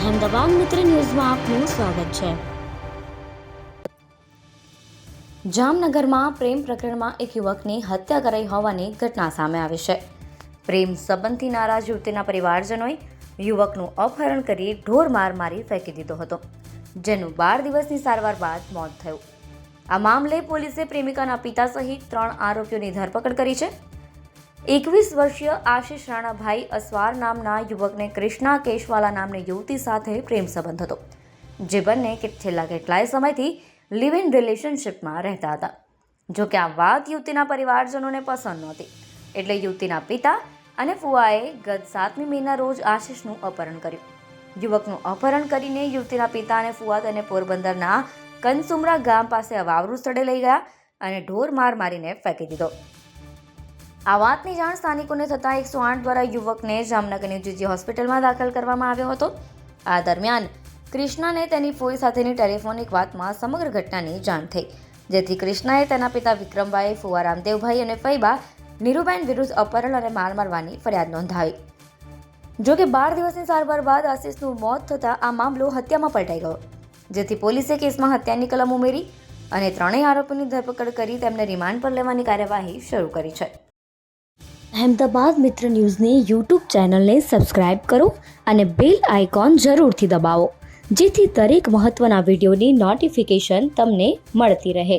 અહેમદાબાદ મિત્ર ન્યૂઝમાં આપનું સ્વાગત છે। જામનગરમાં પ્રેમ પ્રકરણમાં એક યુવકની હત્યા કરાઈ હોવાની ઘટના સામે આવી છે। પ્રેમ સંબંધથી નારાજ યુવતીના પરિવારજનોએ યુવકનું અપહરણ કરી ઢોર માર મારી ફેંકી દીધો હતો, જેનું 12 દિવસની સારવાર બાદ મોત થયું। આ મામલે પોલીસે પ્રેમિકાના પિતા સહિત 3 આરોપીઓની ધરપકડ કરી છે। 21 વર્ષીય આશિષ રાણાભાઈ અસવાર નામના યુવકને કૃષ્ણા કેશવાલા નામની યુવતી સાથે પ્રેમ સંબંધ હતો, જે બંને છેલ્લા કેટલાય સમયથી લિવ ઇન રિલેશનશિપમાં રહેતા હતા। જો કે આ વાત યુવતીના પરિવારજનોને પસંદ નહોતી, એટલે યુવતીના પિતા અને ફુવાએ ગત 7મી મેના રોજ આશિષનું અપહરણ કર્યું। યુવકનું અપહરણ કરીને યુવતીના પિતા અને ફુવા તેને પોરબંદરના કનસુમરા ગામ પાસે અવાવરૂ સ્થળે લઈ ગયા અને ઢોર માર મારીને ફેંકી દીધો। આ વાતની જાણ સ્થાનિકોને થતાં 108 દ્વારા યુવકને જામનગરની જીજી હોસ્પિટલમાં દાખલ કરવામાં આવ્યો હતો। આ દરમિયાન કૃષ્ણાને તેની ફોઈ સાથેની ટેલિફોનિક વાતમાં સમગ્ર ઘટનાની જાણ થઈ, જેથી કૃષ્ણાએ તેના પિતા વિક્રમભાઈ, ફુવા રામદેવભાઈ અને ફઈબા નીરુબેન વિરુદ્ધ અપહરણ અને માર મારવાની ફરિયાદ નોંધાવી। જો કે 12 દિવસની સારવાર બાદ આશિષનું મોત થતાં આ મામલો હત્યામાં પલટાઈ ગયો, જેથી પોલીસે કેસમાં હત્યાની કલમ ઉમેરી અને 3 આરોપીની ધરપકડ કરી તેમને રિમાન્ડ પર લેવાની કાર્યવાહી શરૂ કરી છે। અહેમદાબાદ મિત્ર ન્યૂઝની યુટ્યુબ ચેનલને સબસ્ક્રાઇબ કરો અને બેલ આઇકોન જરૂરથી દબાવો, જેથી દરેક મહત્ત્વના વિડીયોની નોટિફિકેશન તમને મળતી રહે।